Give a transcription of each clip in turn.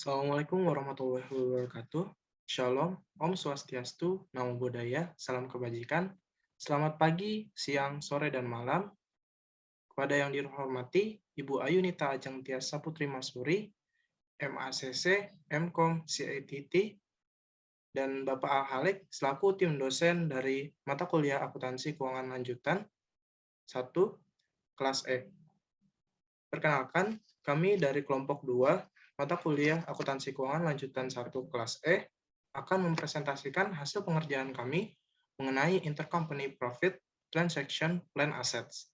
Assalamualaikum warahmatullahi wabarakatuh. Shalom, Om Swastiastu, Namo Buddhaya, Salam Kebajikan. Selamat pagi, siang, sore, dan malam. Kepada yang dihormati, Ibu Ayunita Ajeng Tiasa Putri Masuri, MACC, MKOM, CITT, dan Bapak Al-Halik selaku tim dosen dari mata kuliah akuntansi keuangan lanjutan 1, kelas E. Perkenalkan, kami dari kelompok 2, mata kuliah akuntansi keuangan lanjutan 1 kelas E, akan mempresentasikan hasil pengerjaan kami mengenai intercompany profit transaction plan assets.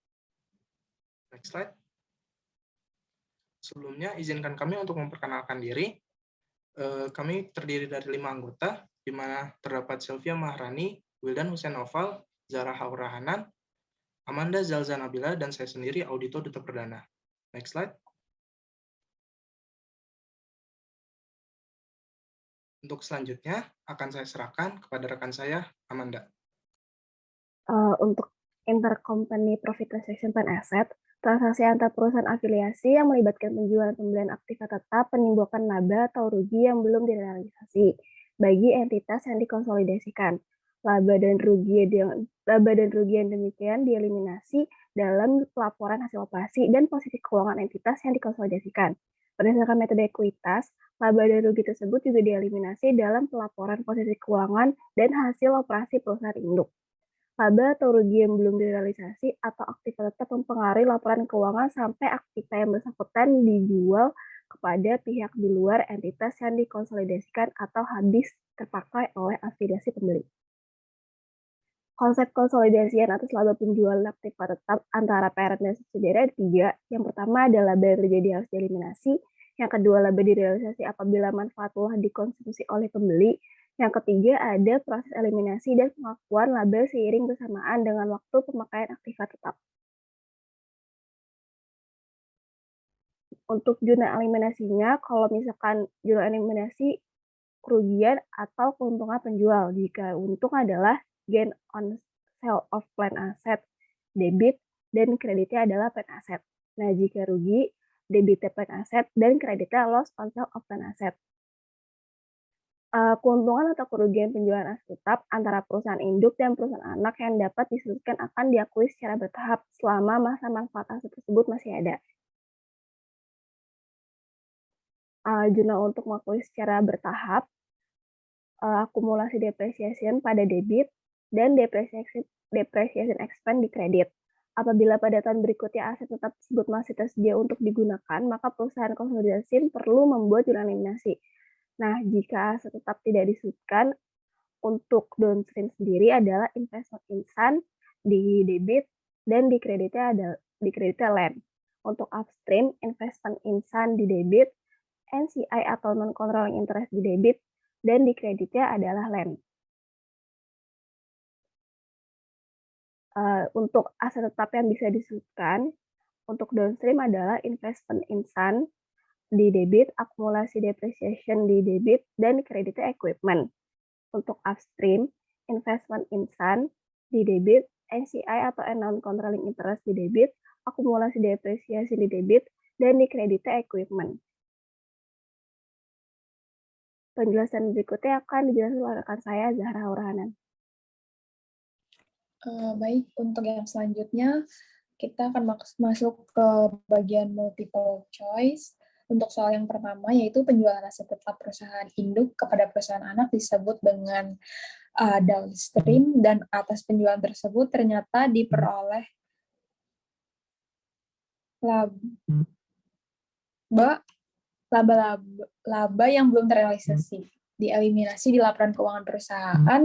Next slide. Sebelumnya, izinkan kami untuk memperkenalkan diri. Kami terdiri dari 5 anggota, di mana terdapat Sylvia Maharani, Wildan Hussein Oval, Zara Haura Hanan, Amanda Zalza Nabila, dan saya sendiri Audito Duta Perdana. Next slide. Untuk selanjutnya, akan saya serahkan kepada rekan saya, Amanda. Untuk intercompany profit transaction plan asset, transaksi antar perusahaan afiliasi yang melibatkan penjualan pembelian aktiva tetap menimbulkan laba atau rugi yang belum direalisasi bagi entitas yang dikonsolidasikan. Laba dan rugi yang demikian dieliminasi dalam pelaporan hasil operasi dan posisi keuangan entitas yang dikonsolidasikan. Berdasarkan metode ekuitas, laba dan rugi tersebut juga dieliminasi dalam pelaporan posisi keuangan dan hasil operasi perusahaan induk. Laba atau rugi yang belum direalisasi atau aktiva tetap mempengaruhi laporan keuangan sampai aktiva yang bersangkutan dijual kepada pihak di luar entitas yang dikonsolidasikan atau habis terpakai oleh afiliasi pembeli. Konsep konsolidasian atas laba penjualan aktiva tetap antara parent dan subsidiary ada 3. Yang pertama adalah laba yang terjadi harus dieliminasi. Yang kedua, laba direalisasi apabila manfaat telah dikonsumsi oleh pembeli. Yang ketiga, ada proses eliminasi dan pengakuan laba seiring bersamaan dengan waktu pemakaian aktiva tetap. Untuk jurnal eliminasinya, kalau misalkan jurnal eliminasi kerugian atau keuntungan penjual. Jika untung adalah gain on sale of plan asset, debit, dan kreditnya adalah plan asset. Nah, jika rugi, debitnya plan asset, dan kreditnya loss on sale of plan asset. Keuntungan atau kerugian penjualan aset tetap antara perusahaan induk dan perusahaan anak yang dapat disebutkan akan diakui secara bertahap selama masa manfaat aset tersebut masih ada. Jurnal untuk mengakui secara bertahap, akumulasi depreciation pada debit, dan depreciation expense di kredit. Apabila pada tahun berikutnya aset tetap tersebut masih tersedia untuk digunakan, maka perusahaan konsolidasi perlu membuat jurnal eliminasi. Nah, jika aset tetap tidak disebutkan, untuk downstream sendiri adalah investment insan di debit dan di kreditnya land. Untuk upstream, investment insan di debit, NCI atau non-controlling interest di debit, dan di kreditnya adalah land. Untuk aset tetap yang bisa disebutkan, untuk downstream adalah investment insan di debit, akumulasi depreciation di debit, dan kreditnya equipment. Untuk upstream, investment insan di debit, NCI atau non-controlling interest di debit, akumulasi depresiasi di debit, dan di kreditnya equipment. Penjelasan berikutnya akan dijelaskan oleh rekan saya, Zahra Haura Hanan. Baik, untuk yang selanjutnya kita akan masuk ke bagian multiple choice. Untuk soal yang pertama, yaitu penjualan aset tetap perusahaan induk kepada perusahaan anak disebut dengan downstream, dan atas penjualan tersebut ternyata diperoleh laba yang belum terrealisasi, dieliminasi di laporan keuangan perusahaan,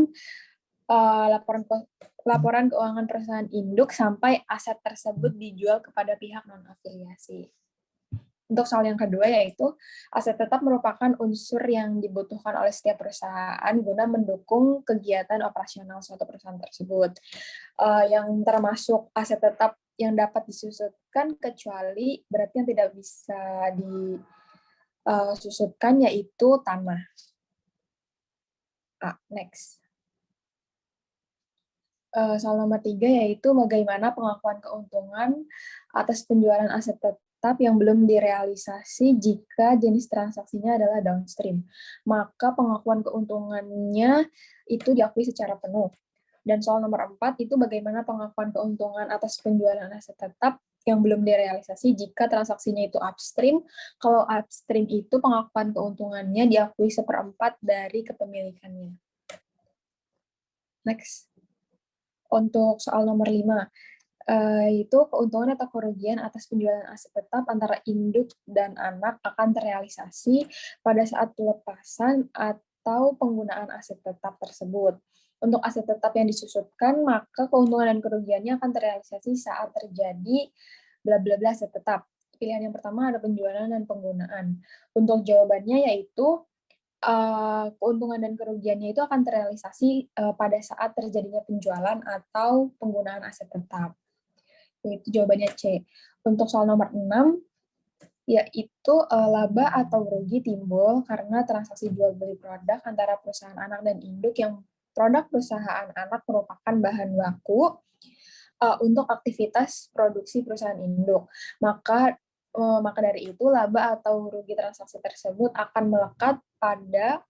laporan keuangan perusahaan induk sampai aset tersebut dijual kepada pihak non-afiliasi. Untuk soal yang kedua, yaitu aset tetap merupakan unsur yang dibutuhkan oleh setiap perusahaan guna mendukung kegiatan operasional suatu perusahaan tersebut, yang termasuk aset tetap yang dapat disusutkan kecuali berarti yang tidak bisa disusutkan yaitu tanah. Next. Soal nomor 3 yaitu bagaimana pengakuan keuntungan atas penjualan aset tetap yang belum direalisasi jika jenis transaksinya adalah downstream. Maka pengakuan keuntungannya itu diakui secara penuh. Dan soal nomor 4 itu bagaimana pengakuan keuntungan atas penjualan aset tetap yang belum direalisasi jika transaksinya itu upstream. Kalau upstream itu pengakuan keuntungannya diakui 1/4 dari kepemilikannya. Next. Untuk soal nomor 5. Itu keuntungan atau kerugian atas penjualan aset tetap antara induk dan anak akan terrealisasi pada saat pelepasan atau penggunaan aset tetap tersebut. Untuk aset tetap yang disusutkan, maka keuntungan dan kerugiannya akan terrealisasi saat terjadi bla bla bla aset tetap. Pilihan yang pertama ada penjualan dan penggunaan. Untuk jawabannya yaitu keuntungan dan kerugiannya itu akan terrealisasi pada saat terjadinya penjualan atau penggunaan aset tetap. Yaitu jawabannya C. Untuk soal nomor 6, yaitu laba atau rugi timbul karena transaksi jual beli produk antara perusahaan anak dan induk yang produk perusahaan anak merupakan bahan baku untuk aktivitas produksi perusahaan induk. Maka dari itu laba atau rugi transaksi tersebut akan melekat pada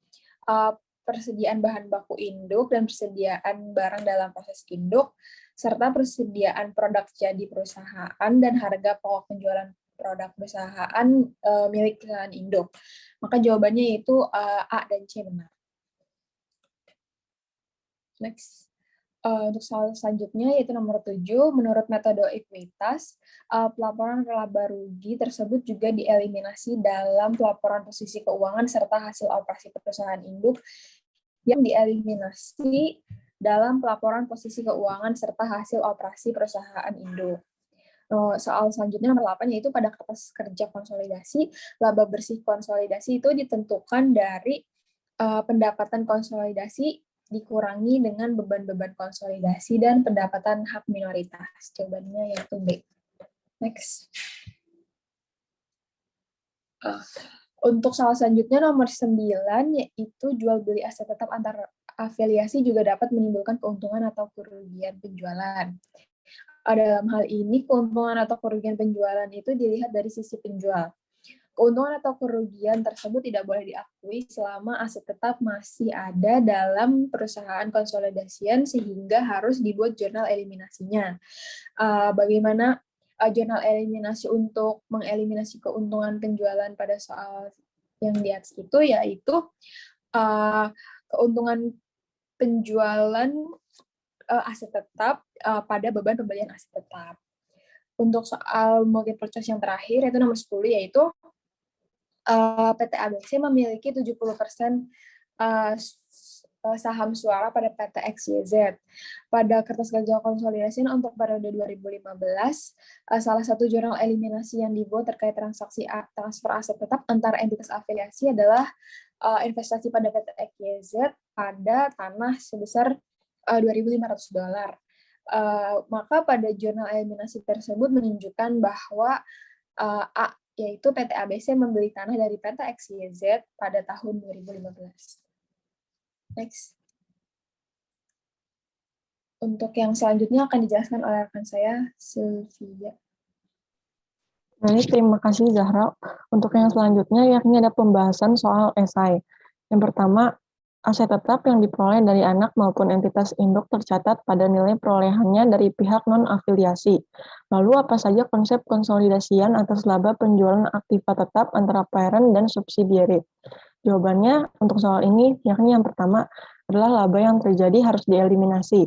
persediaan bahan baku induk dan persediaan barang dalam proses induk, serta persediaan produk jadi perusahaan dan harga pokok penjualan produk perusahaan milik perusahaan induk. Maka jawabannya itu A dan C benar. Next. Untuk soal selanjutnya yaitu nomor 7, menurut metode ekuitas, pelaporan laba rugi tersebut juga dieliminasi dalam pelaporan posisi keuangan serta hasil operasi perusahaan induk yang dieliminasi dalam pelaporan posisi keuangan serta hasil operasi perusahaan induk. Soal selanjutnya nomor 8 yaitu pada kertas kerja konsolidasi, laba bersih konsolidasi itu ditentukan dari pendapatan konsolidasi dikurangi dengan beban-beban konsolidasi dan pendapatan hak minoritas. Jawabannya yaitu B. Next. Untuk soal selanjutnya nomor 9 yaitu jual beli aset tetap antar afiliasi juga dapat menimbulkan keuntungan atau kerugian penjualan. Dalam hal ini keuntungan atau kerugian penjualan itu dilihat dari sisi penjual. Keuntungan atau kerugian tersebut tidak boleh diakui selama aset tetap masih ada dalam perusahaan konsolidasian sehingga harus dibuat jurnal eliminasinya. Bagaimana jurnal eliminasi untuk mengeliminasi keuntungan penjualan pada soal yang di atas itu yaitu keuntungan penjualan aset tetap pada beban pembelian aset tetap. Untuk soal multiple choice yang terakhir yaitu nomor 10 yaitu PT ABC memiliki 70% saham suara pada PT XYZ. Pada kertas kerja konsolidasi untuk periode 2015, salah satu jurnal eliminasi yang dibuat terkait transaksi transfer aset tetap antara entitas afiliasi adalah investasi pada PT XYZ pada tanah sebesar $2.500. Maka pada jurnal eliminasi tersebut menunjukkan bahwa A, yaitu PT ABC membeli tanah dari PT XYZ pada tahun 2015. Next. Untuk yang selanjutnya akan dijelaskan oleh rekan saya, Sylvia. Baik, terima kasih Zahra. Untuk yang selanjutnya yakni ada pembahasan soal esai. Yang pertama, aset tetap yang diperoleh dari anak maupun entitas induk tercatat pada nilai perolehannya dari pihak non-afiliasi. Lalu apa saja konsep konsolidasian atas laba penjualan aktiva tetap antara parent dan subsidiary? Jawabannya untuk soal ini yakni yang pertama adalah laba yang terjadi harus dieliminasi.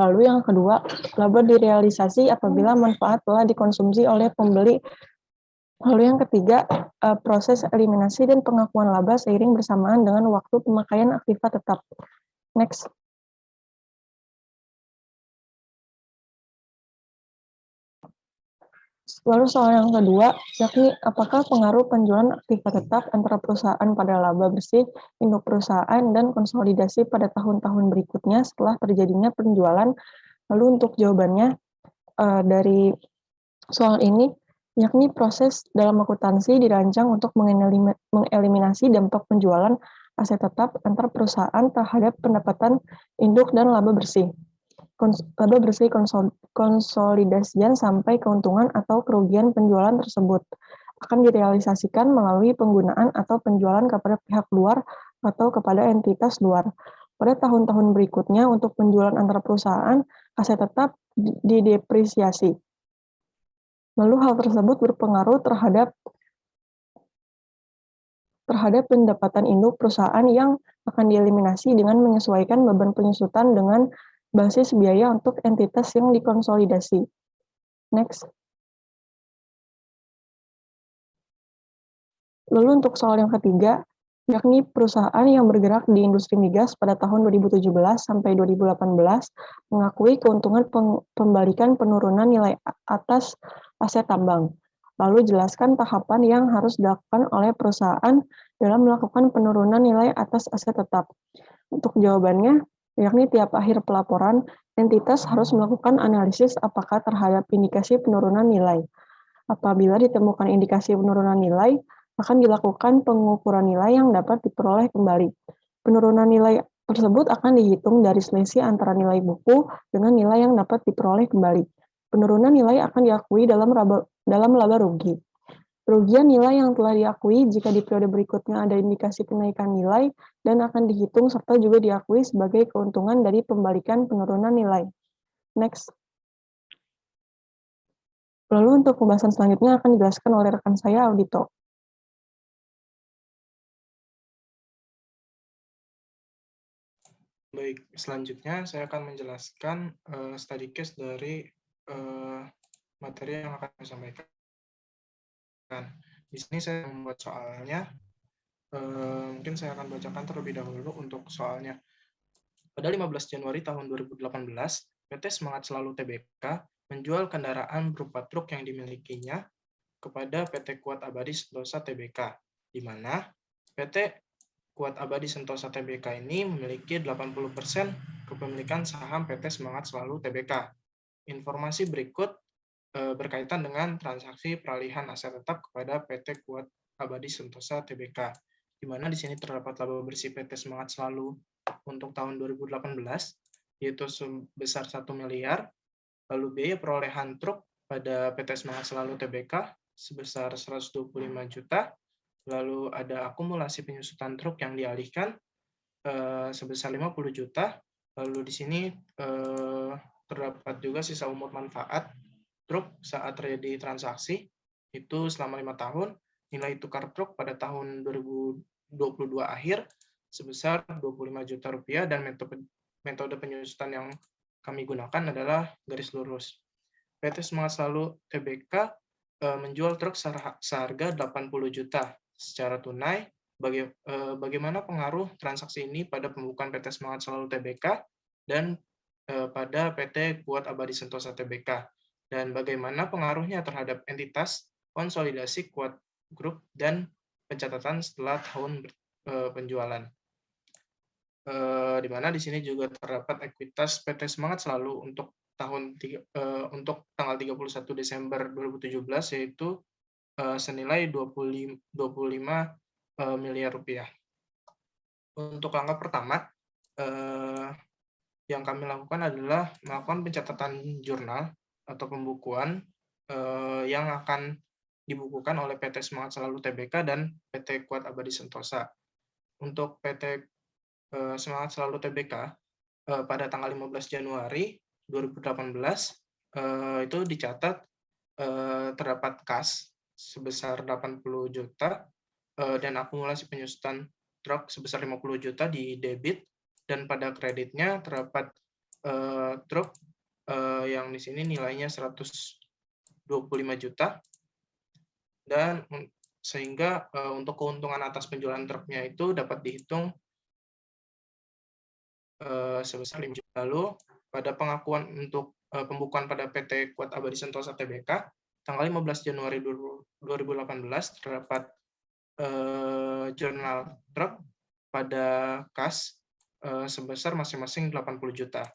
Lalu yang kedua, laba direalisasi apabila manfaat telah dikonsumsi oleh pembeli. Lalu yang ketiga, proses eliminasi dan pengakuan laba seiring bersamaan dengan waktu pemakaian aktiva tetap. Next. Lalu soal yang kedua, yakni apakah pengaruh penjualan aktiva tetap antara perusahaan pada laba bersih, induk perusahaan, dan konsolidasi pada tahun-tahun berikutnya setelah terjadinya penjualan. Lalu untuk jawabannya dari soal ini, yakni proses dalam akuntansi dirancang untuk mengeliminasi dampak penjualan aset tetap antar perusahaan terhadap pendapatan induk dan laba bersih. laba bersih konsolidasian sampai keuntungan atau kerugian penjualan tersebut akan direalisasikan melalui penggunaan atau penjualan kepada pihak luar atau kepada entitas luar. Pada tahun-tahun berikutnya untuk penjualan antar perusahaan, aset tetap didepresiasi. Lalu hal tersebut berpengaruh terhadap pendapatan induk perusahaan yang akan dieliminasi dengan menyesuaikan beban penyusutan dengan basis biaya untuk entitas yang dikonsolidasi. Next. Lalu untuk soal yang ketiga, yakni perusahaan yang bergerak di industri migas pada tahun 2017 sampai 2018 mengakui keuntungan pembalikan penurunan nilai atas aset tambang. Lalu jelaskan tahapan yang harus dilakukan oleh perusahaan dalam melakukan penurunan nilai atas aset tetap. Untuk jawabannya, yakni tiap akhir pelaporan, entitas harus melakukan analisis apakah terhadap indikasi penurunan nilai. Apabila ditemukan indikasi penurunan nilai, akan dilakukan pengukuran nilai yang dapat diperoleh kembali. Penurunan nilai tersebut akan dihitung dari selisih antara nilai buku dengan nilai yang dapat diperoleh kembali. Penurunan nilai akan diakui dalam laba rugi. Kerugian nilai yang telah diakui jika di periode berikutnya ada indikasi kenaikan nilai dan akan dihitung serta juga diakui sebagai keuntungan dari pembalikan penurunan nilai. Next. Lalu untuk pembahasan selanjutnya akan dijelaskan oleh rekan saya, Audito. Baik, selanjutnya saya akan menjelaskan study case dari materi yang akan saya sampaikan. Di sini saya membuat soalnya. Mungkin saya akan bacakan terlebih dahulu untuk soalnya. Pada 15 Januari tahun 2018, PT Semangat Selalu Tbk menjual kendaraan berupa truk yang dimilikinya kepada PT Kuat Abadi Sentosa Tbk, di mana PT Kuat Abadi Sentosa Tbk ini memiliki 80% kepemilikan saham PT Semangat Selalu Tbk. Informasi berikut berkaitan dengan transaksi peralihan aset tetap kepada PT Kuat Abadi Sentosa Tbk, di mana di sini terdapat laba bersih PT Semangat Selalu untuk tahun 2018, yaitu sebesar 1 miliar, lalu biaya perolehan truk pada PT Semangat Selalu Tbk sebesar 125 juta, lalu ada akumulasi penyusutan truk yang dialihkan sebesar 50 juta, lalu di sini terdapat juga sisa umur manfaat truk saat terjadi transaksi, itu selama 5 tahun, nilai tukar truk pada tahun 2022 akhir sebesar 25 juta rupiah, dan metode penyusutan yang kami gunakan adalah garis lurus. PT Semangat Selalu Tbk menjual truk seharga 80 juta secara tunai. Bagaimana pengaruh transaksi ini pada pembukaan PT Semangat Selalu Tbk dan pada PT Kuat Abadi Sentosa Tbk, dan bagaimana pengaruhnya terhadap entitas konsolidasi Kuat Group dan pencatatan setelah tahun penjualan. Di mana di sini juga terdapat ekuitas PT Semangat Selalu untuk tanggal 31 Desember 2017, yaitu senilai 25 miliar rupiah. Untuk langkah pertama, yang kami lakukan adalah melakukan pencatatan jurnal atau pembukuan yang akan dibukukan oleh PT Semangat Selalu Tbk dan PT Kuat Abadi Sentosa. Untuk PT Semangat Selalu Tbk pada tanggal 15 Januari 2018 itu dicatat terdapat kas sebesar 80 juta dan akumulasi penyusutan truk sebesar 50 juta di debit, dan pada kreditnya terdapat truk yang di sini nilainya 125 juta, dan sehingga untuk keuntungan atas penjualan truknya itu dapat dihitung sebesar 5 juta. Lalu pada pengakuan untuk pembukuan pada PT Kuat Abadi Sentosa Tbk tanggal 15 Januari 2018 terdapat jurnal truk pada kas sebesar masing-masing 80 juta.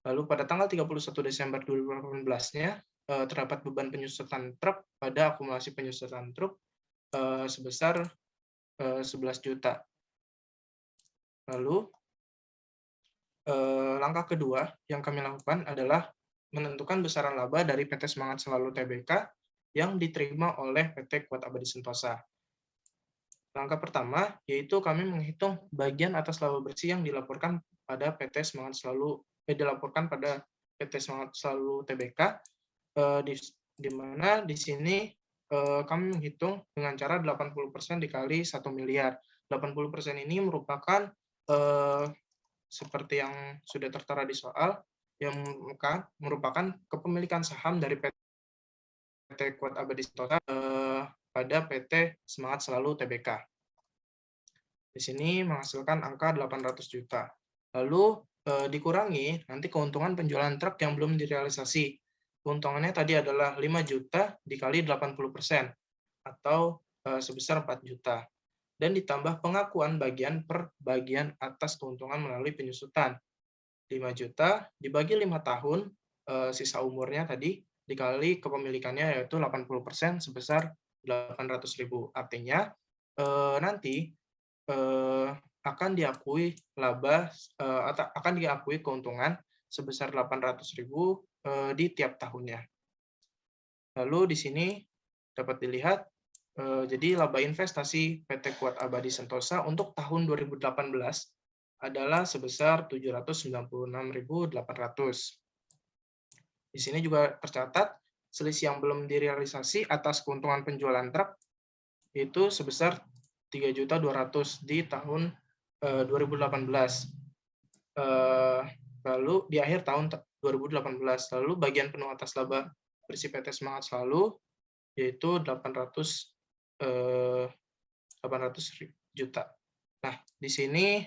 Lalu pada tanggal 31 Desember 2018-nya terdapat beban penyusutan truk pada akumulasi penyusutan truk sebesar 11 juta. Lalu langkah kedua yang kami lakukan adalah menentukan besaran laba dari PT Semangat Selalu Tbk yang diterima oleh PT Kuat Abadi Sentosa. Langkah pertama yaitu kami menghitung bagian atas laba bersih yang dilaporkan pada PT Semangat Selalu Tbk, di mana di sini kami menghitung dengan cara 80% dikali 1 miliar. 80% ini merupakan seperti yang sudah tertera di soal, yang merupakan kepemilikan saham dari PT Kuat Abadi Sentosa pada PT Semangat Selalu Tbk. Di sini menghasilkan angka 800 juta. Lalu dikurangi nanti keuntungan penjualan truk yang belum direalisasi. Keuntungannya tadi adalah 5 juta dikali 80% atau sebesar 4 juta. Dan ditambah pengakuan bagian per bagian atas keuntungan melalui penyusutan. 5 juta dibagi 5 tahun, sisa umurnya tadi, dikali kepemilikannya yaitu 80% sebesar 800.000. Artinya nanti akan diakui laba akan diakui keuntungan sebesar 800.000 di tiap tahunnya. Lalu di sini dapat dilihat jadi laba investasi PT Kuat Abadi Sentosa untuk tahun 2018 adalah sebesar 796.800. Di sini juga tercatat selisih yang belum direalisasi atas keuntungan penjualan truk itu sebesar 3.200.000 di tahun 2018. Lalu di akhir tahun 2018. Lalu bagian penuh atas laba bersih PT Semangat Selalu yaitu 800 juta. Nah, di sini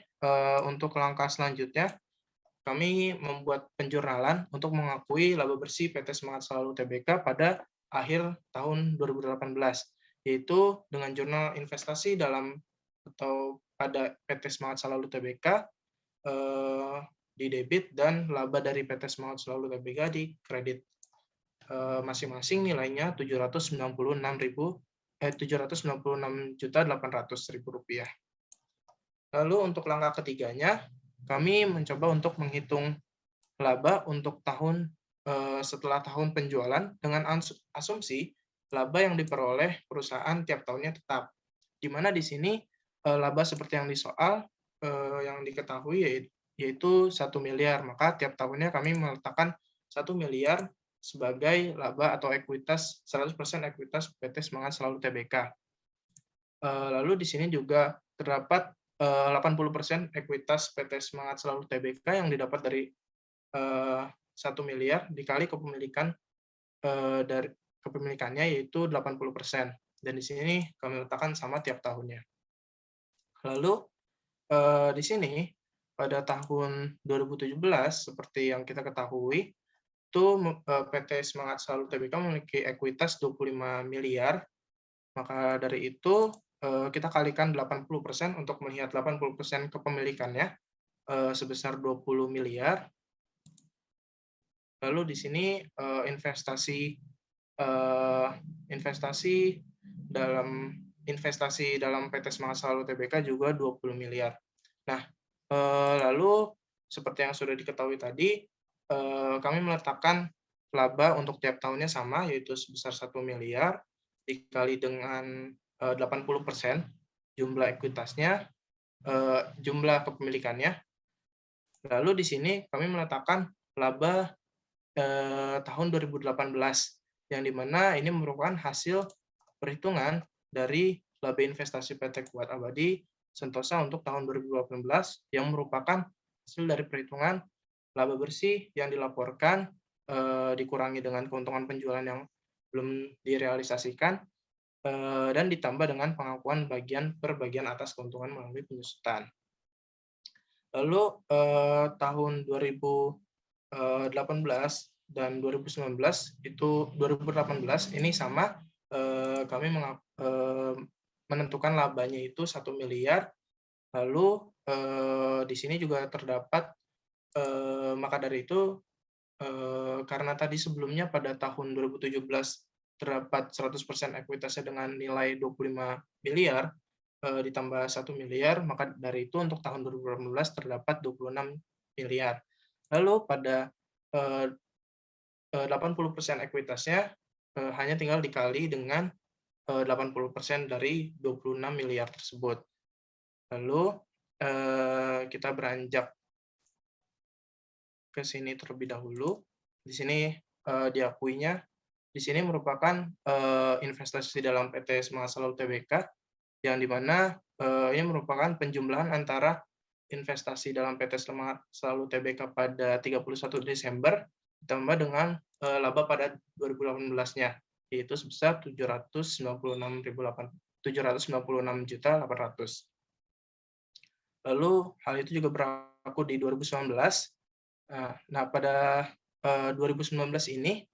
untuk langkah selanjutnya kami membuat penjurnalan untuk mengakui laba bersih PT Semangat Selalu Tbk pada akhir tahun 2018, yaitu dengan jurnal investasi atau pada PT Semangat Selalu Tbk di debit dan laba dari PT Semangat Selalu Tbk di kredit. Masing-masing nilainya 796.800.000 rupiah. Lalu untuk langkah ketiganya, kami mencoba untuk menghitung laba untuk tahun setelah tahun penjualan dengan asumsi laba yang diperoleh perusahaan tiap tahunnya tetap. Di mana di sini laba seperti yang di soal yang diketahui yaitu 1 miliar, maka tiap tahunnya kami meletakkan 1 miliar sebagai laba atau ekuitas 100% ekuitas PT Semangat Selalu Tbk. Lalu di sini juga terdapat 80% ekuitas PT Semangat Selalu Tbk yang didapat dari 1 miliar dikali kepemilikan dari kepemilikannya yaitu 80%. Dan di sini kami letakkan sama tiap tahunnya. Lalu di sini pada tahun 2017 seperti yang kita ketahui itu PT Semangat Selalu Tbk memiliki ekuitas 25 miliar. Maka dari itu kita kalikan 80% untuk melihat 80% kepemilikannya sebesar 20 miliar. Lalu di sini investasi dalam PT Semangat Selalu Tbk juga 20 miliar. Nah, lalu seperti yang sudah diketahui tadi, kami meletakkan laba untuk tiap tahunnya sama, yaitu sebesar 1 miliar, dikali dengan 80% jumlah ekuitasnya, jumlah kepemilikannya. Lalu di sini kami meletakkan laba tahun 2018, yang dimana ini merupakan hasil perhitungan dari laba investasi PT Kuat Abadi Sentosa untuk tahun 2018 yang merupakan hasil dari perhitungan laba bersih yang dilaporkan dikurangi dengan keuntungan penjualan yang belum direalisasikan dan ditambah dengan pengakuan bagian per bagian atas keuntungan melalui penyusutan. Lalu tahun 2018 dan 2019 itu 2018 ini sama, kami menentukan labanya itu 1 miliar. Lalu di sini juga terdapat maka dari itu karena tadi sebelumnya pada tahun 2017 terdapat 100% ekuitasnya dengan nilai 25 miliar ditambah 1 miliar, maka dari itu untuk tahun 2018 terdapat 26 miliar. Lalu pada 80% ekuitasnya hanya tinggal dikali dengan 80% dari 26 miliar tersebut. Lalu kita beranjak ke sini terlebih dahulu. Di sini diakuinya, di sini merupakan investasi dalam PT Semangat Selalu Tbk, yang dimana ini merupakan penjumlahan antara investasi dalam PT Semangat Selalu Tbk pada 31 Desember ditambah dengan laba pada 2018-nya, yaitu sebesar 796.800. Lalu hal itu juga berlaku di 2019. Nah, pada 2019 ini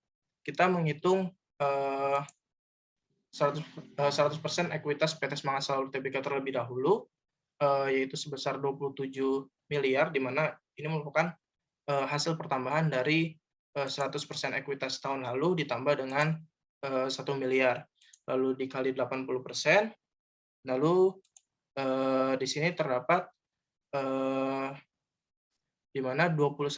kita menghitung 100% ekuitas PT Semangat Selalu Tbk terlebih dahulu, yaitu sebesar 27 miliar, di mana ini merupakan hasil pertambahan dari 100% ekuitas tahun lalu ditambah dengan 1 miliar. Lalu dikali 80%, lalu di sini terdapat di mana 21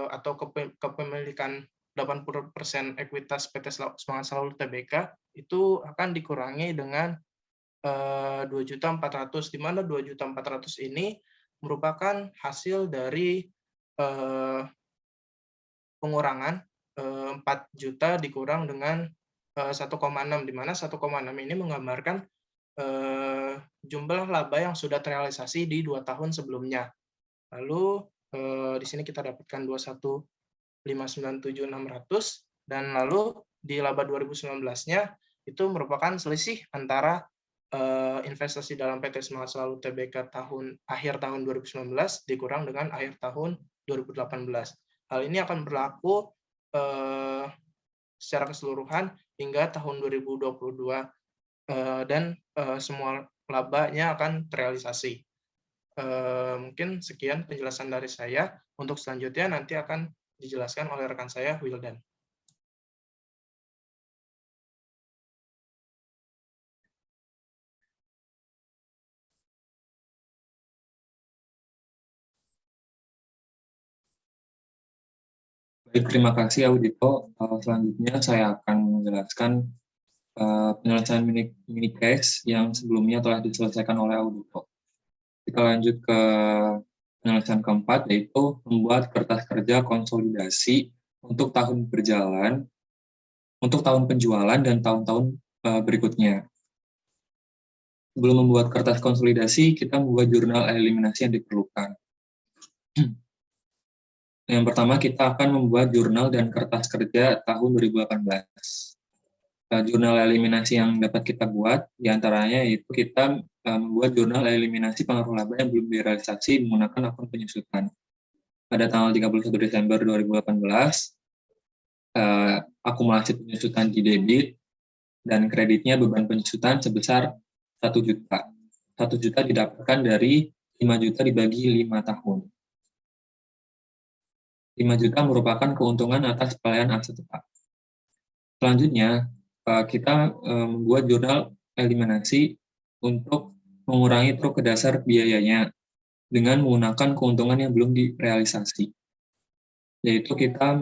atau kepemilikan 80% ekuitas PT Semangat Selalu Tbk itu akan dikurangi dengan 2.400.000, di mana 2.400.000 ini merupakan hasil dari pengurangan 4 juta dikurang dengan 1,6, di mana 1,6 ini menggambarkan jumlah laba yang sudah terrealisasi di 2 tahun sebelumnya. Lalu di sini kita dapatkan 21.597.600, dan lalu di laba 2019-nya itu merupakan selisih antara investasi dalam PT Semangat Selalu Tbk akhir tahun 2019 dikurang dengan akhir tahun 2018. Hal ini akan berlaku secara keseluruhan hingga tahun 2022 dan semua labanya akan terrealisasi. Mungkin sekian penjelasan dari saya. Untuk selanjutnya nanti akan dijelaskan oleh rekan saya, Wildan. Baik, terima kasih Audito. Selanjutnya saya akan menjelaskan penyelesaian mini case yang sebelumnya telah diselesaikan oleh Audito. Kita lanjut ke penyelesaian keempat, yaitu membuat kertas kerja konsolidasi untuk tahun penjualan dan tahun-tahun berikutnya. Sebelum membuat kertas konsolidasi, kita membuat jurnal eliminasi yang diperlukan. Yang pertama, kita akan membuat jurnal dan kertas kerja tahun 2018. Jurnal eliminasi yang dapat kita buat, diantaranya yaitu kita membuat jurnal eliminasi pengaruh laba yang belum direalisasi menggunakan akun penyusutan. Pada tanggal 31 Desember 2018, akumulasi penyusutan di debit dan kreditnya beban penyusutan sebesar 1 juta. 1 juta didapatkan dari 5 juta dibagi 5 tahun. 5 juta merupakan keuntungan atas pelayanan aset tetap. Selanjutnya, kita membuat jurnal eliminasi untuk mengurangi truk ke dasar biayanya dengan menggunakan keuntungan yang belum direalisasi. Yaitu kita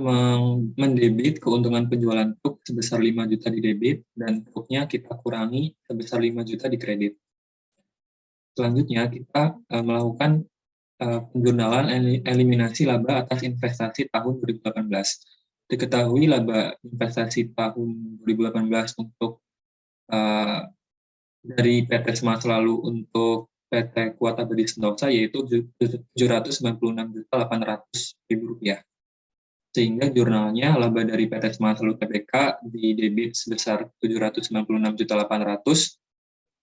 mendebit keuntungan penjualan truk sebesar 5 juta di debit dan truknya kita kurangi sebesar 5 juta di kredit. Selanjutnya, kita melakukan penjurnalan eliminasi laba atas investasi tahun 2018. Diketahui laba investasi tahun 2018 untuk dari PT Semangat Selalu untuk PT Kuat Abadi Sentosa yaitu Rp796.800.000. Sehingga jurnalnya laba dari PT Semangat Selalu Tbk di debit sebesar Rp796.800.000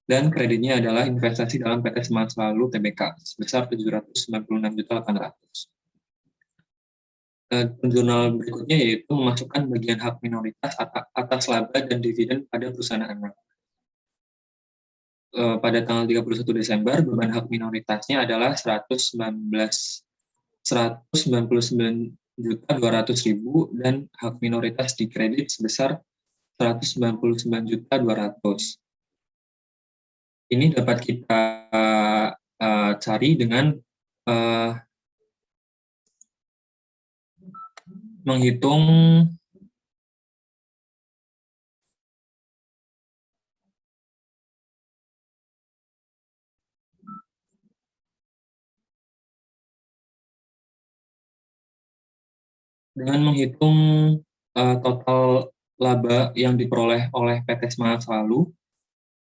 dan kreditnya adalah investasi dalam PT Semangat Selalu Tbk sebesar Rp796.800.000. Jurnal berikutnya yaitu memasukkan bagian hak minoritas atas laba dan dividen pada perusahaan anak. Pada tanggal 31 Desember, beban hak minoritasnya adalah Rp199.200.000 dan hak minoritas di kredit sebesar Rp199.200.000. Ini dapat kita cari dengan menghitung total laba yang diperoleh oleh PT Semangat Selalu,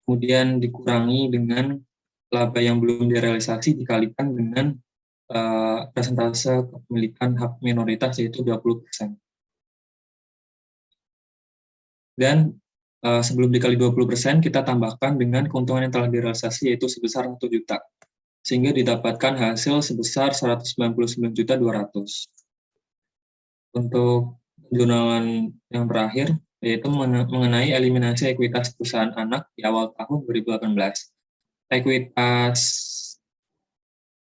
kemudian dikurangi dengan laba yang belum direalisasi dikalikan dengan persentase kepemilikan hak minoritas yaitu 20%. Dan sebelum dikali 20%, kita tambahkan dengan keuntungan yang telah direalisasi yaitu sebesar 1 juta. Sehingga didapatkan hasil sebesar 199.200.000. Untuk jurnalan yang terakhir, yaitu mengenai eliminasi ekuitas perusahaan anak di awal tahun 2018.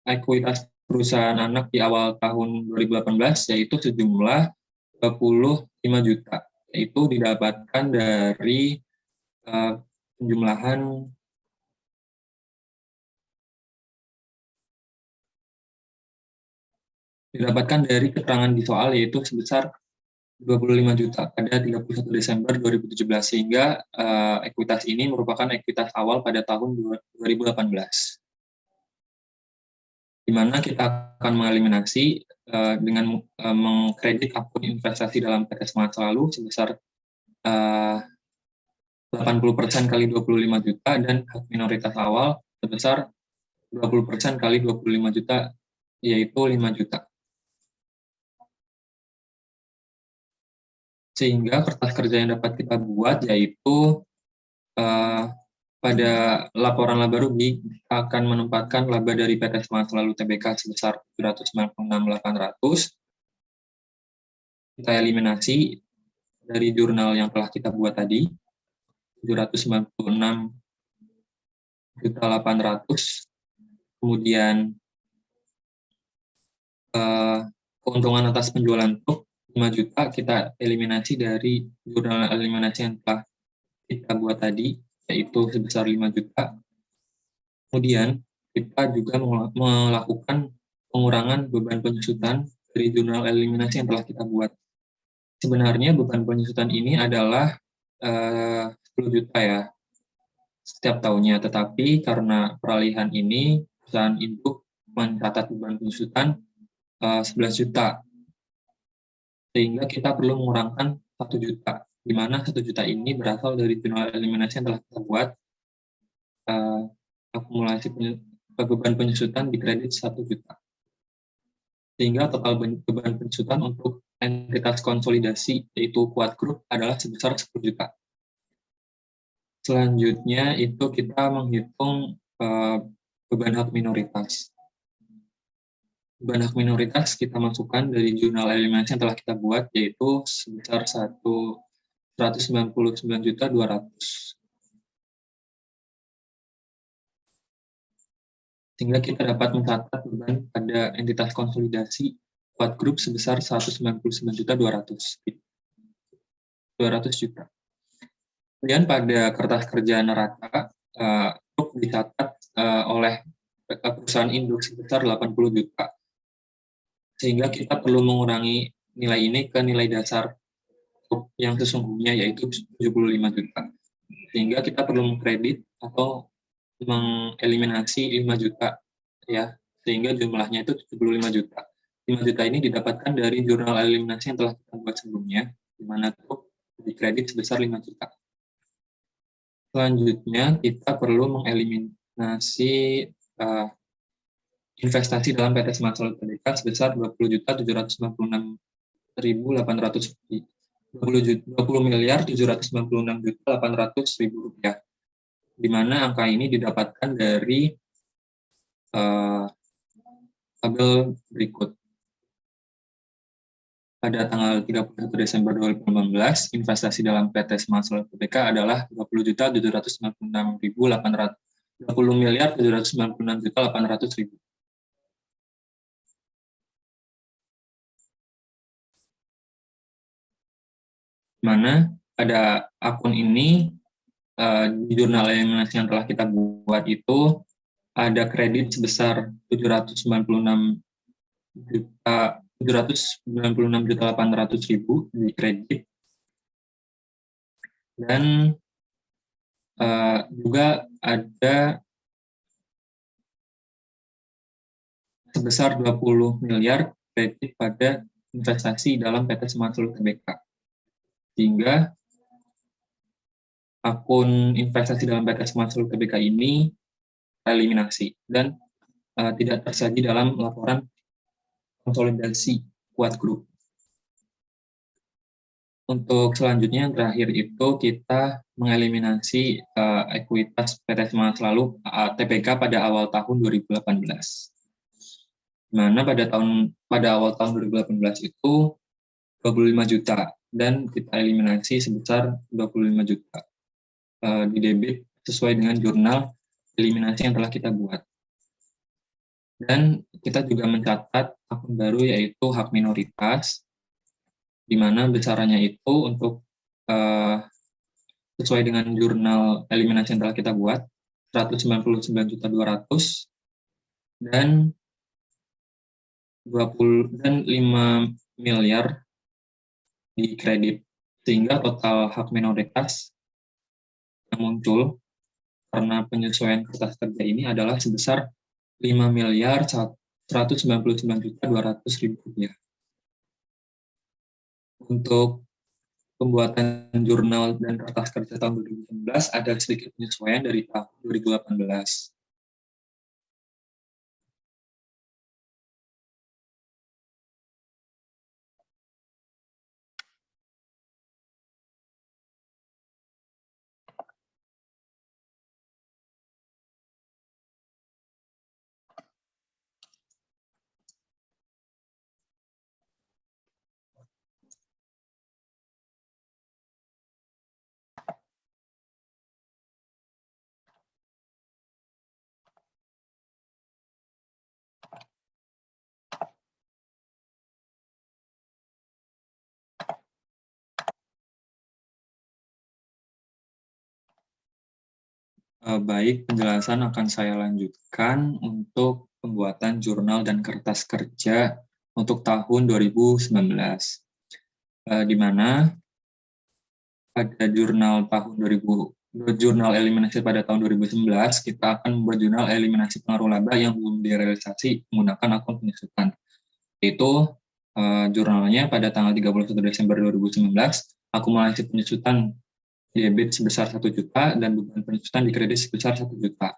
Ekuitas perusahaan anak di awal tahun 2018 yaitu sejumlah 25 juta, yaitu didapatkan dari penjumlahan keterangan di soal yaitu sebesar 25 juta pada 31 Desember 2017, sehingga ekuitas ini merupakan ekuitas awal pada tahun 2018. Di mana kita akan mengeliminasi dengan mengkredit akun investasi dalam PT Semangat Selalu sebesar 80% kali 25 juta dan hak minoritas awal sebesar 20% kali 25 juta, yaitu 5 juta. Sehingga kertas kerja yang dapat kita buat yaitu pada laporan laba rugi kita akan menempatkan laba dari PT Semangat Selalu Tbk sebesar 796.800. Kita eliminasi dari jurnal yang telah kita buat tadi 796.800. Kemudian keuntungan atas penjualan truk 5 juta kita eliminasi dari jurnal eliminasi yang telah kita buat tadi, yaitu sebesar 5 juta. Kemudian kita juga melakukan pengurangan beban penyusutan dari jurnal eliminasi yang telah kita buat. Sebenarnya beban penyusutan ini adalah 10 juta ya setiap tahunnya, tetapi karena peralihan ini perusahaan induk mencatat beban penyusutan 11 juta. Sehingga kita perlu mengurangkan 1 juta, di mana 1 juta ini berasal dari jurnal eliminasi yang telah kita buat. Akumulasi beban penyusutan dikredit 1 juta. Sehingga total beban penyusutan untuk entitas konsolidasi, yaitu Kuat Group, adalah sebesar 10 juta. Selanjutnya itu kita menghitung beban hak minoritas. Beban hak minoritas kita masukkan dari jurnal eliminasi yang telah kita buat, yaitu sebesar 199.200.000. Sehingga kita dapat mencatat beban pada entitas konsolidasi Kuat Group sebesar 199.200.000. Kemudian pada kertas kerja neraca, truk dicatat oleh perusahaan induk sebesar 80 juta. Sehingga kita perlu mengurangi nilai ini ke nilai dasar yang sesungguhnya, yaitu 75 juta. Sehingga kita perlu mengkredit atau mengeliminasi 5 juta, ya, sehingga jumlahnya itu 75 juta. 5 juta ini didapatkan dari jurnal eliminasi yang telah kita buat sebelumnya, di mana truk dikredit sebesar 5 juta. Selanjutnya, kita perlu mengeliminasi investasi dalam PT Semangat Selalu Tbk sebesar 20.796.800 rupiah, di mana angka ini didapatkan dari tabel berikut. Pada tanggal 31 Desember 2018, investasi dalam PT Semangat Selalu Tbk adalah 20.796.800.000. Mana pada akun ini di jurnal eliminasi yang telah kita buat itu ada kredit sebesar 796.800.000 796.800.000 di kredit, dan juga ada sebesar 20 miliar kredit pada investasi dalam PT Semangat Solo Tbk. Sehingga akun investasi dalam PT Semangat Solo Tbk ini eliminasi dan tidak tersaji dalam laporan konsolidasi Kuat Group. Untuk selanjutnya yang terakhir itu kita mengeliminasi ekuitas PT Semangat Selalu Tbk pada awal tahun 2018. Di mana pada awal tahun 2018 itu 25 juta dan kita eliminasi sebesar 25 juta di debit sesuai dengan jurnal eliminasi yang telah kita buat. Dan kita juga mencatat akun baru yaitu hak minoritas, di mana besarannya itu untuk sesuai dengan jurnal eliminasi yang telah kita buat 199.200.000 dan 5 miliar di kredit, sehingga total hak minoritas yang muncul karena penyesuaian kertas kerja ini adalah sebesar 5.199.200.000 rupiah. Untuk pembuatan jurnal dan kertas kerja tahun 2019 ada sedikit penyesuaian dari tahun 2018. Baik, penjelasan akan saya lanjutkan untuk pembuatan jurnal dan kertas kerja untuk tahun 2019. Di mana pada jurnal eliminasi pada tahun 2019, kita akan membuat jurnal eliminasi pengaruh laba yang belum direalisasi menggunakan akun penyusutan. Yaitu jurnalnya pada tanggal 31 Desember 2019, akumulasi penyusutan debit sebesar 1 juta dan beban penyusutan di kredit sebesar 1 juta.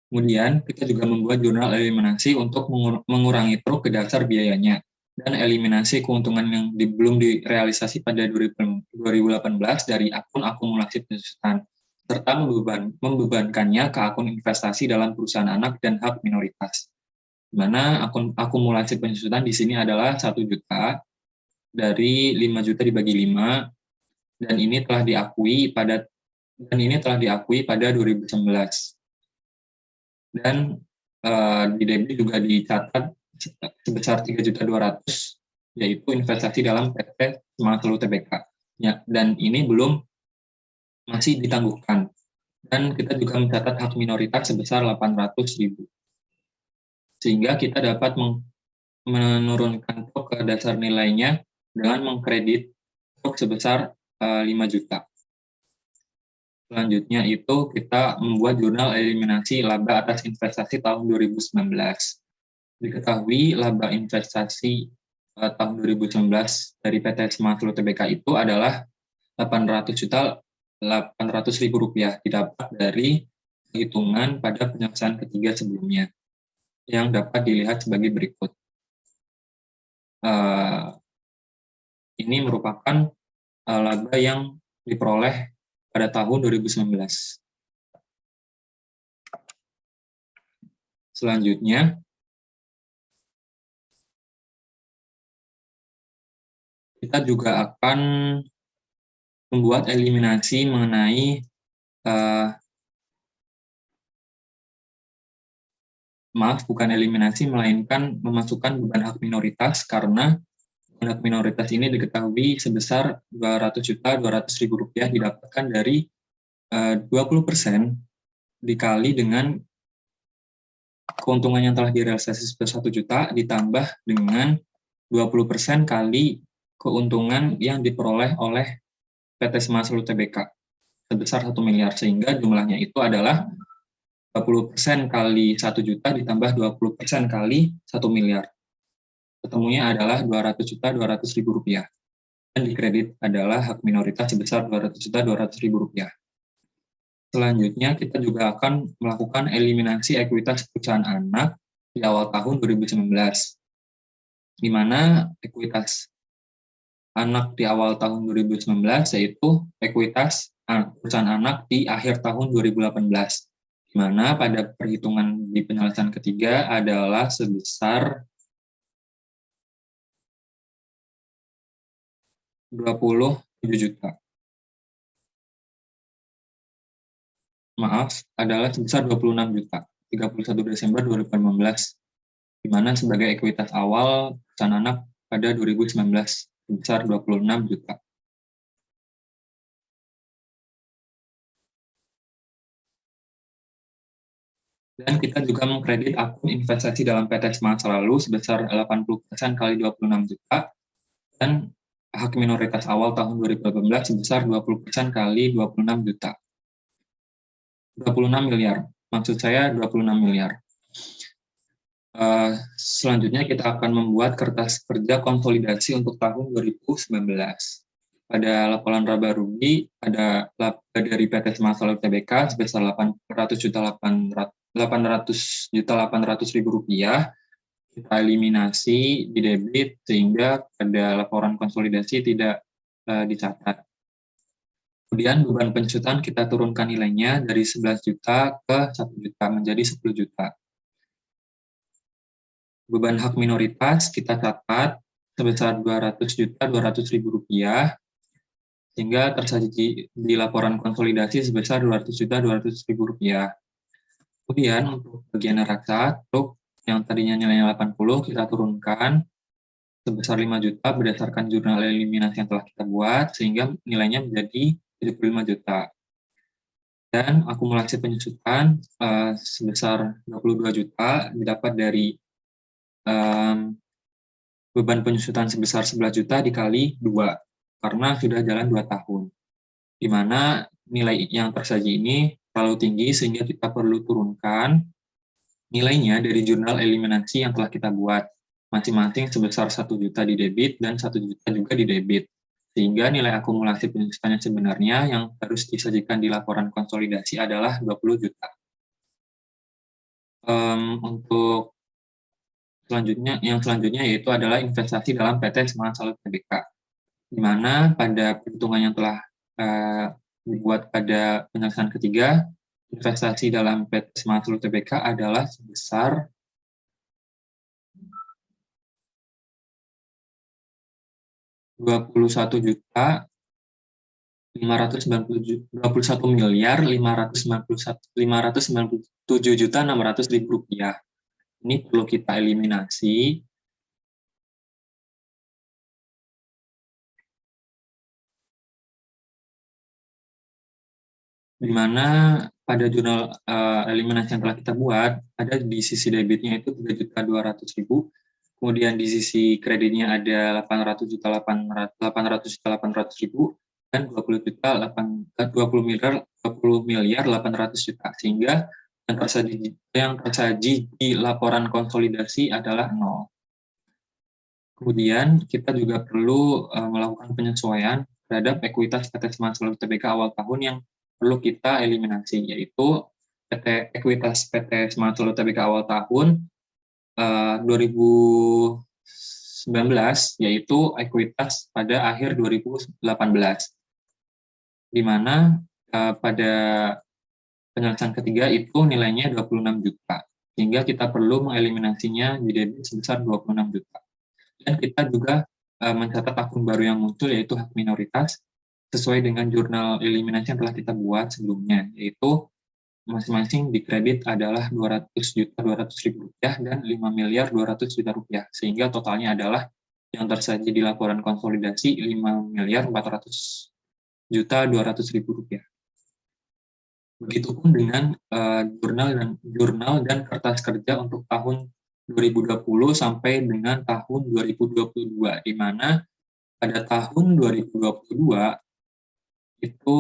Kemudian kita juga membuat jurnal eliminasi untuk mengurangi truk ke dasar biayanya dan eliminasi keuntungan yang belum direalisasi pada 2018 dari akun akumulasi penyusutan serta membebankannya ke akun investasi dalam perusahaan anak dan hak minoritas. Di mana akun akumulasi penyusutan di sini adalah 1 juta dari 5 juta dibagi 5. Dan ini telah diakui pada 2019. Dan di debit juga dicatat sebesar 3.200.000 yaitu investasi dalam PT Semangat Selalu Tbk. Ya, dan ini masih ditangguhkan. Dan kita juga mencatat hak minoritas sebesar 800.000. Sehingga kita dapat menurunkan truk ke dasar nilainya dengan mengkredit truk sebesar 5 juta. Selanjutnya itu kita membuat jurnal eliminasi laba atas investasi tahun 2019. Diketahui laba investasi tahun 2019 dari PT Semangat Selalu Tbk itu adalah 800.000 rupiah didapat dari hitungan pada penyelesaian ketiga sebelumnya yang dapat dilihat sebagai berikut. Ini merupakan laba yang diperoleh pada tahun 2019. Selanjutnya, kita juga akan membuat eliminasi mengenai bukan eliminasi, melainkan memasukkan beban hak minoritas karena hak minoritas ini diketahui sebesar 200.200.000 rupiah didapatkan dari 20% dikali dengan keuntungan yang telah direalisasi sebesar 1 juta ditambah dengan 20% kali keuntungan yang diperoleh oleh PT Semangat Selalu Tbk sebesar 1 miliar, sehingga jumlahnya itu adalah 20% kali 1 juta ditambah 20% kali 1 miliar. Ketemunya adalah 200.200.000 rupiah. Dan dikredit adalah hak minoritas sebesar 200.200.000 rupiah. Selanjutnya, kita juga akan melakukan eliminasi ekuitas perusahaan anak di awal tahun 2019, di mana ekuitas anak di awal tahun 2019 yaitu ekuitas perusahaan anak di akhir tahun 2018, di mana pada perhitungan di penyelesaian ketiga adalah sebesar 27 juta. Maaf, adalah sebesar 26 juta, 31 Desember 2018, di mana sebagai ekuitas awal perusahaan anak pada 2019, sebesar 26 juta. Dan kita juga mengkredit akun investasi dalam PT Semangat Selalu sebesar 80% kali 26 juta, dan hak minoritas awal tahun 2018 sebesar 20% kali 26 juta. 26 miliar, maksud saya 26 miliar. Selanjutnya kita akan membuat kertas kerja konsolidasi untuk tahun 2019. Pada laporan laba rugi ada dari PT Semangat Selalu Tbk sebesar 800.800.000 rupiah. Kita eliminasi di debit sehingga pada laporan konsolidasi tidak dicatat. Kemudian beban penjutaan kita turunkan nilainya dari 11 juta ke 1 juta menjadi 10 juta. Beban hak minoritas kita catat sebesar 200.200.000 rupiah, sehingga tersaji di laporan konsolidasi sebesar 200.200.000 rupiah. Kemudian untuk bagian neraca, truk yang tadinya nilainya 80 kita turunkan sebesar 5 juta berdasarkan jurnal eliminasi yang telah kita buat, sehingga nilainya menjadi 75 juta. Dan akumulasi penyusutan sebesar 22 juta didapat dari beban penyusutan sebesar 11 juta dikali 2, karena sudah jalan 2 tahun. Di mana nilai yang tersaji ini terlalu tinggi sehingga kita perlu turunkan nilainya dari jurnal eliminasi yang telah kita buat. Masing-masing sebesar 1 juta di debit dan 1 juta juga di debit. Sehingga nilai akumulasi penyusutannya sebenarnya yang harus disajikan di laporan konsolidasi adalah 20 juta. Untuk yang selanjutnya yaitu adalah investasi dalam PT Semangat Selalu Tbk, di mana pada perhitungan yang telah dibuat pada penyelesaian ketiga, investasi dalam PT Semangat Selalu Tbk adalah sebesar 21.597.600.000 rupiah. Ini perlu kita eliminasi. Di mana pada jurnal eliminasi yang telah kita buat, ada di sisi debitnya itu 3.200.000, kemudian di sisi kreditnya ada 800.800.000 dan 20 miliar 800 juta, sehingga yang tersaji di laporan konsolidasi adalah 0. Kemudian kita juga perlu melakukan penyesuaian terhadap ekuitas PT Semangat Selalu Tbk awal tahun yang perlu kita eliminasi, yaitu ekuitas PT Semangat Selalu Tbk awal tahun 2019, yaitu ekuitas pada akhir 2018, di mana pada penyelesaian ketiga itu nilainya 26 juta, sehingga kita perlu mengeliminasinya di debit sebesar 26 juta. Dan kita juga mencatat akun baru yang muncul, yaitu hak minoritas, sesuai dengan jurnal eliminasi yang telah kita buat sebelumnya, yaitu masing-masing dikredit adalah 200.200.000 rupiah dan 5.200.000 rupiah, sehingga totalnya adalah yang tersaji di laporan konsolidasi 5.400.200.000 rupiah. Begitupun dengan jurnal dan kertas kerja untuk tahun 2020 sampai dengan tahun 2022, di mana pada tahun 2022 itu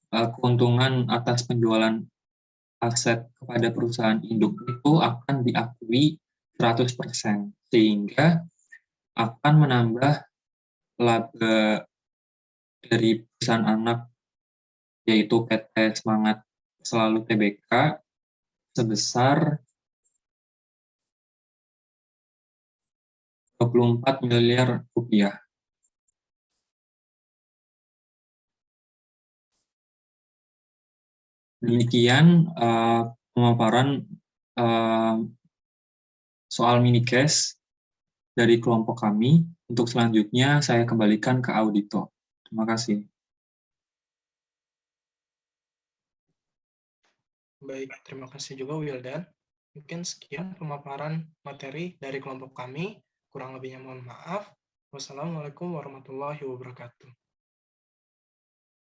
keuntungan atas penjualan aset kepada perusahaan induk itu akan diakui 100%, sehingga akan menambah laba dari perusahaan anak yaitu PT Semangat Selalu Tbk sebesar 24 miliar rupiah. Demikian pemaparan soal mini case dari kelompok kami. Untuk selanjutnya saya kembalikan ke Audito. Terima kasih. Baik, terima kasih juga Wildan. Mungkin sekian pemaparan materi dari kelompok kami. Kurang lebihnya mohon maaf. Wassalamualaikum warahmatullahi wabarakatuh.